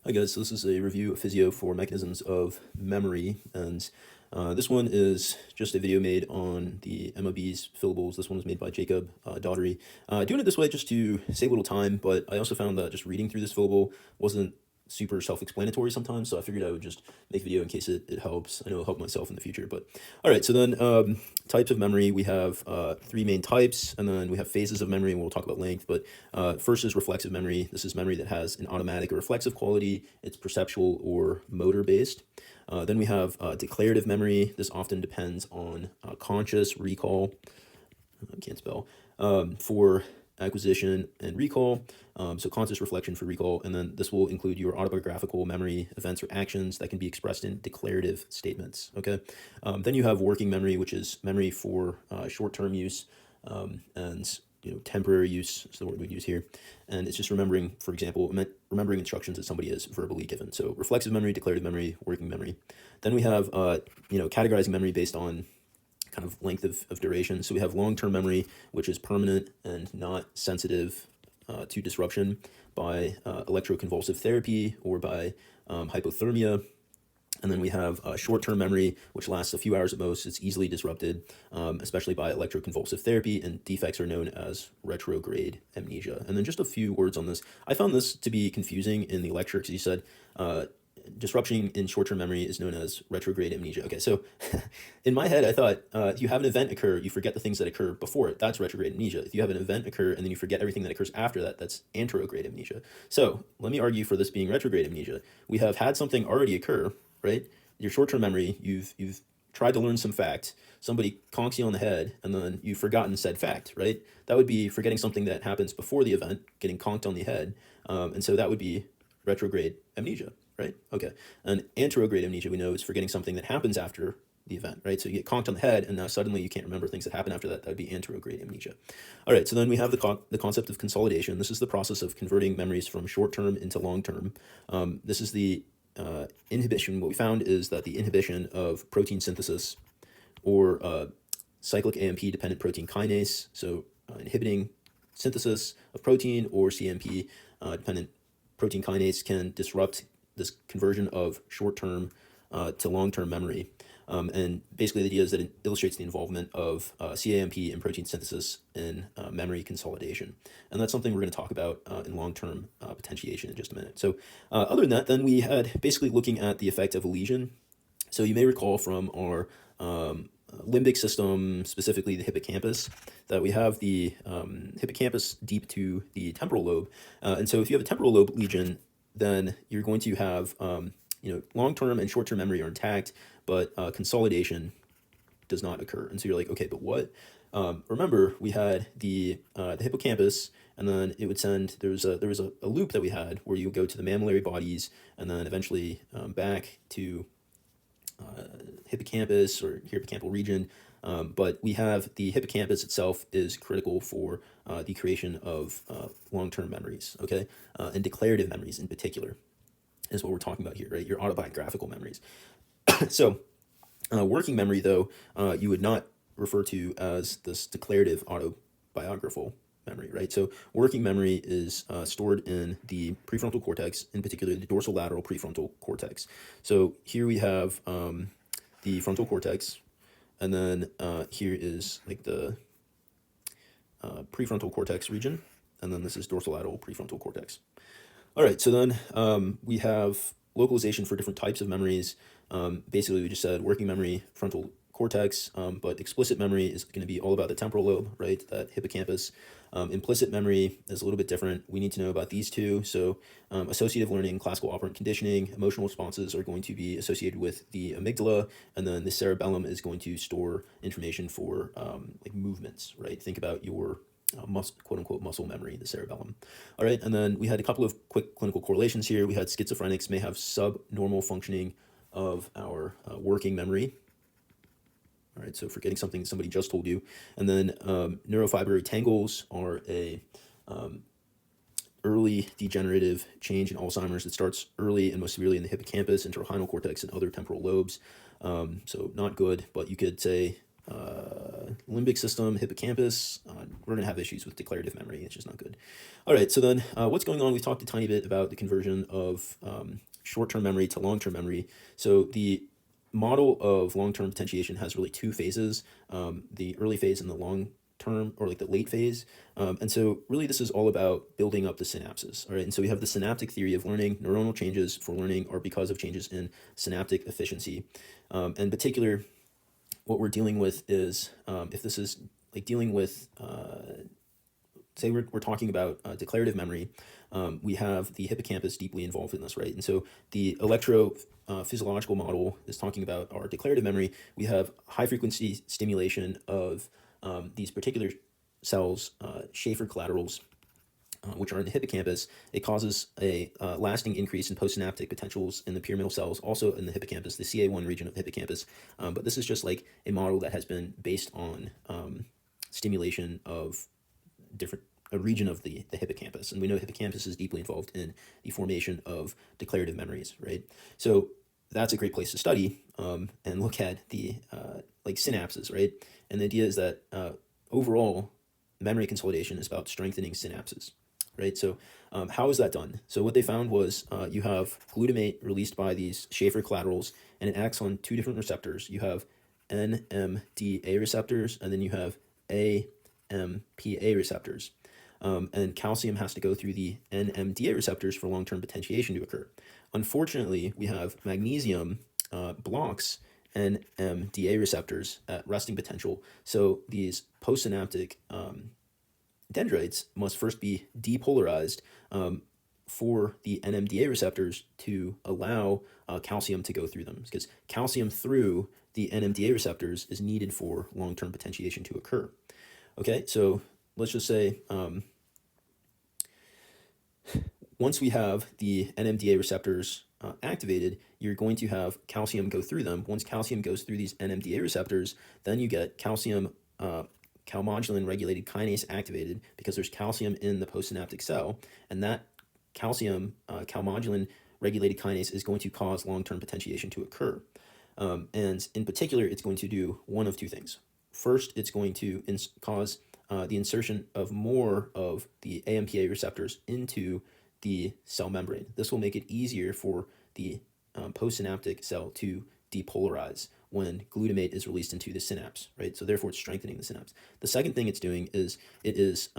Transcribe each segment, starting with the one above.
Hi guys, so this is a review of Physio for mechanisms of memory, and this one is just a video made on the MOB's fillables. This one was made by Jacob Dougherty. Doing it this way just to save a little time, but I also found that just reading through this fillable wasn't super self-explanatory sometimes, so I figured I would just make a video in case it helps. I know it'll help myself in the future, but all right, so then types of memory, we have three main types, and then we have phases of memory, and we'll talk about length, but first is reflexive memory. This is memory that has an automatic or reflexive quality. It's perceptual or motor based. Then we have declarative memory. This often depends on conscious recall. I can't spell. For acquisition and recall, so conscious reflection for recall, and then this will include your autobiographical memory events or actions that can be expressed in declarative statements. Okay, then you have working memory, which is memory for short-term use, and temporary use is the word we'd use here, and it's just remembering, for example, remembering instructions that somebody has verbally given. So reflexive memory, declarative memory, working memory. Then we have categorizing memory based on kind of length of duration. So we have long-term memory, which is permanent and not sensitive to disruption by electroconvulsive therapy or by hypothermia. And then we have short-term memory, which lasts a few hours at most. It's easily disrupted, especially by electroconvulsive therapy, and defects are known as retrograde amnesia. And then just a few words on this. I found this to be confusing in the lecture because he said disruption in short-term memory is known as retrograde amnesia. Okay, so in my head, I thought if you have an event occur, you forget the things that occur before it. That's retrograde amnesia. If you have an event occur and then you forget everything that occurs after that, that's anterograde amnesia. So let me argue for this being retrograde amnesia. We have had something already occur, right? Your short-term memory, you've tried to learn some fact, somebody conks you on the head, and then you've forgotten said fact, right? That would be forgetting something that happens before the event, getting conked on the head, and so that would be retrograde amnesia, right? Okay, and anterograde amnesia, we know, is forgetting something that happens after the event, right? So you get conked on the head, and now suddenly you can't remember things that happen after that. That would be anterograde amnesia. All right, so then we have the concept of consolidation. This is the process of converting memories from short-term into long-term. This is the inhibition. What we found is that the inhibition of protein synthesis or cyclic AMP dependent protein kinase, so inhibiting synthesis of protein or CMP dependent protein kinase can disrupt this conversion of short-term to long-term memory. And basically the idea is that it illustrates the involvement of CAMP in protein synthesis in memory consolidation. And that's something we're going to talk about in long-term potentiation in just a minute. So other than that, then we had basically looking at the effect of a lesion. So you may recall from our limbic system, specifically the hippocampus, that we have the hippocampus deep to the temporal lobe. And so if you have a temporal lobe lesion, then you're going to have long-term and short-term memory are intact, but consolidation does not occur. And so you're like, okay, but what? Remember, we had the hippocampus, and then it would send, there was a loop that we had where you would go to the mammillary bodies, and then eventually back to hippocampus or hippocampal region. But we have the hippocampus itself is critical for the creation of long-term memories, okay? And declarative memories in particular is what we're talking about here, right? Your autobiographical memories. So working memory, though, you would not refer to as this declarative autobiographical memory, right? So working memory is stored in the prefrontal cortex, in particular the dorsolateral prefrontal cortex. So here we have the frontal cortex, and then here is like the prefrontal cortex region, and then this is dorsolateral prefrontal cortex. All right, so then we have localization for different types of memories. Basically, we just said working memory, frontal cortex, but explicit memory is going to be all about the temporal lobe, right? That hippocampus. Implicit memory is a little bit different. We need to know about these two. So associative learning, classical operant conditioning, emotional responses are going to be associated with the amygdala, and then the cerebellum is going to store information for like movements, right? Think about your quote unquote muscle memory, the cerebellum. All right, and then we had a couple of quick clinical correlations here. We had schizophrenics may have subnormal functioning of our working memory. All right, so forgetting something somebody just told you. And then neurofibrillary tangles are a early degenerative change in Alzheimer's that starts early and most severely in the hippocampus, entorhinal cortex, and other temporal lobes. So not good, but you could say limbic system, hippocampus. We're going to have issues with declarative memory. It's just not good. All right, so then what's going on? We talked a tiny bit about the conversion of short-term memory to long-term memory. So the model of long-term potentiation has really two phases, the early phase and the long-term, or like the late phase. And so really this is all about building up the synapses. All right, and so we have the synaptic theory of learning. Neuronal changes for learning are because of changes in synaptic efficiency. In particular, what we're dealing with is, if this is like dealing with, say we're talking about declarative memory, we have the hippocampus deeply involved in this, right? And so the electrophysiological model is talking about our declarative memory. We have high frequency stimulation of these particular cells, Schaefer collaterals, which are in the hippocampus. It causes a lasting increase in postsynaptic potentials in the pyramidal cells, also in the hippocampus, the CA1 region of the hippocampus. But this is just like a model that has been based on stimulation of a region of the hippocampus. And we know hippocampus is deeply involved in the formation of declarative memories, right? So that's a great place to study and look at the like synapses, right? And the idea is that overall, memory consolidation is about strengthening synapses, right? So how is that done? So what they found was you have glutamate released by these Schaefer collaterals, and it acts on two different receptors. You have NMDA receptors, and then you have AMPA receptors. And calcium has to go through the NMDA receptors for long-term potentiation to occur. Unfortunately, we have magnesium blocks NMDA receptors at resting potential. So these postsynaptic dendrites must first be depolarized for the NMDA receptors to allow calcium to go through them, because calcium through the NMDA receptors is needed for long-term potentiation to occur. Okay, so let's just say once we have the NMDA receptors activated, you're going to have calcium go through them. Once calcium goes through these NMDA receptors, then you get calcium calmodulin regulated kinase activated, because there's calcium in the postsynaptic cell, and that calcium calmodulin regulated kinase is going to cause long-term potentiation to occur. And in particular, it's going to do one of two things. First, it's going to cause the insertion of more of the AMPA receptors into the cell membrane. This will make it easier for the postsynaptic cell to depolarize when glutamate is released into the synapse, right? So therefore it's strengthening the synapse. The second thing it's doing is it is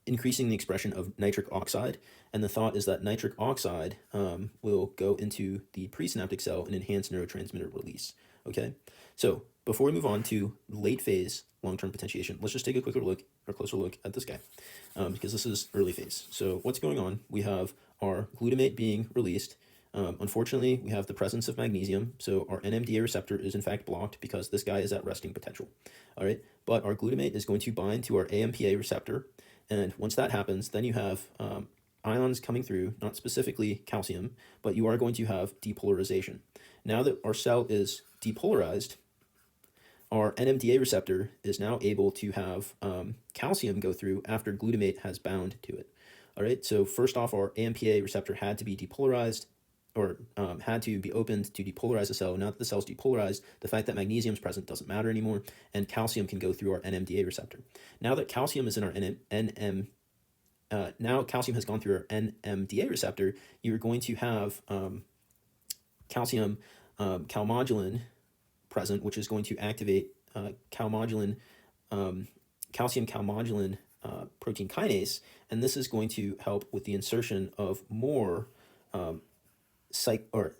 increasing the expression of nitric oxide, and the thought is that nitric oxide will go into the presynaptic cell and enhance neurotransmitter release, okay? So before we move on to late phase long-term potentiation, let's just take a closer look at this guy, because this is early phase. So what's going on? We have our glutamate being released. Unfortunately, we have the presence of magnesium, so our NMDA receptor is in fact blocked because this guy is at resting potential. All right, but our glutamate is going to bind to our AMPA receptor, and once that happens, then you have ions coming through, not specifically calcium, but you are going to have depolarization. Now that our cell is depolarized, our NMDA receptor is now able to have calcium go through after glutamate has bound to it. All right, so first off, our AMPA receptor had to be depolarized, or had to be opened to depolarize the cell. Now that the cell's depolarized, the fact that magnesium is present doesn't matter anymore, and calcium can go through our NMDA receptor. Now that calcium is in our now calcium has gone through our NMDA receptor, you're going to have calcium calmodulin present, which is going to activate calcium calmodulin protein kinase, and this is going to help with the insertion of more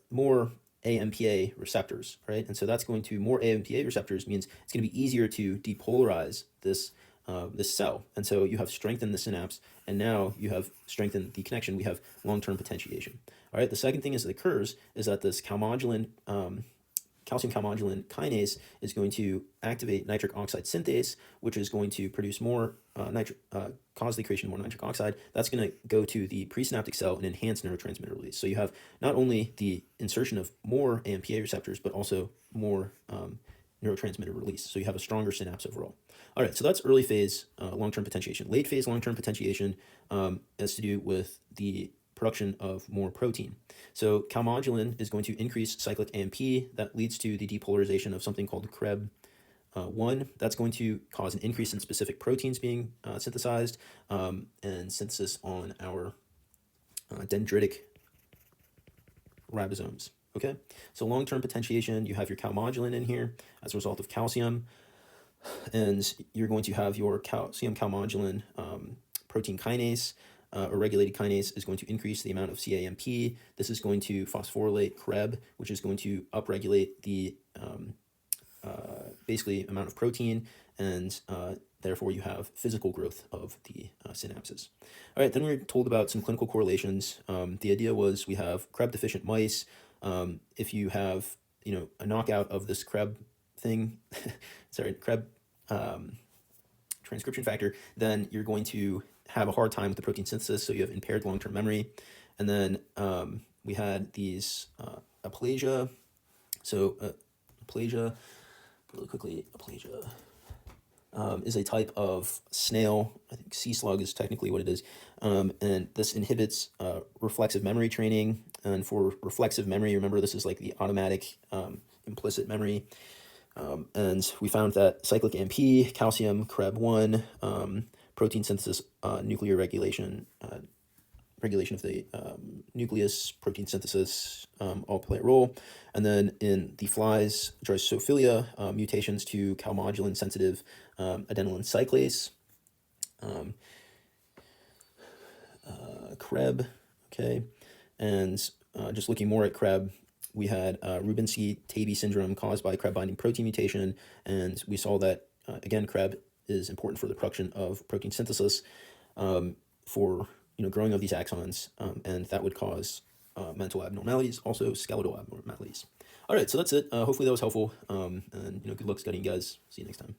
more AMPA receptors, right? And so that's going to, more AMPA receptors means it's going to be easier to depolarize this this cell, and so you have strengthened the synapse, and now you have strengthened the connection. We have long-term potentiation. All right. The second thing that occurs is that this calcium calmodulin kinase is going to activate nitric oxide synthase, which is going to produce more cause the creation of more nitric oxide. That's going to go to the presynaptic cell and enhance neurotransmitter release. So you have not only the insertion of more AMPA receptors, but also more neurotransmitter release. So you have a stronger synapse overall. All right, so that's early phase long-term potentiation. Late phase long-term potentiation has to do with the production of more protein. So calmodulin is going to increase cyclic AMP. That leads to the depolarization of something called Krebs 1, that's going to cause an increase in specific proteins being synthesized and synthesis on our dendritic ribosomes. Okay, so long-term potentiation, you have your calmodulin in here as a result of calcium, and you're going to have your calcium calmodulin protein kinase, or regulated kinase is going to increase the amount of CAMP. This is going to phosphorylate CREB, which is going to upregulate the basically amount of protein, and therefore you have physical growth of the synapses. All right, then we're told about some clinical correlations. The idea was we have CREB deficient mice. If you have, a knockout of this CREB thing, CREB transcription factor, then you're going to have a hard time with the protein synthesis, so you have impaired long-term memory. And then we had these aplasia. So aplasia, really quickly, aplasia is a type of snail. I think sea slug is technically what it is. And this inhibits reflexive memory training. And for reflexive memory, remember this is like the automatic implicit memory. And we found that cyclic AMP, calcium, CREB1, protein synthesis, nuclear regulation, regulation of the nucleus, protein synthesis, all play a role. And then in the flies, Drosophila, mutations to calmodulin-sensitive adenylin cyclase, CREB, okay, and just looking more at CREB, we had Rubinstein-Tabby syndrome caused by CREB-binding protein mutation, and we saw that, again, CREB is important for the production of protein synthesis for growing of these axons, and that would cause mental abnormalities, also skeletal abnormalities. All right, so that's it. Hopefully that was helpful, and good luck studying, guys. See you next time.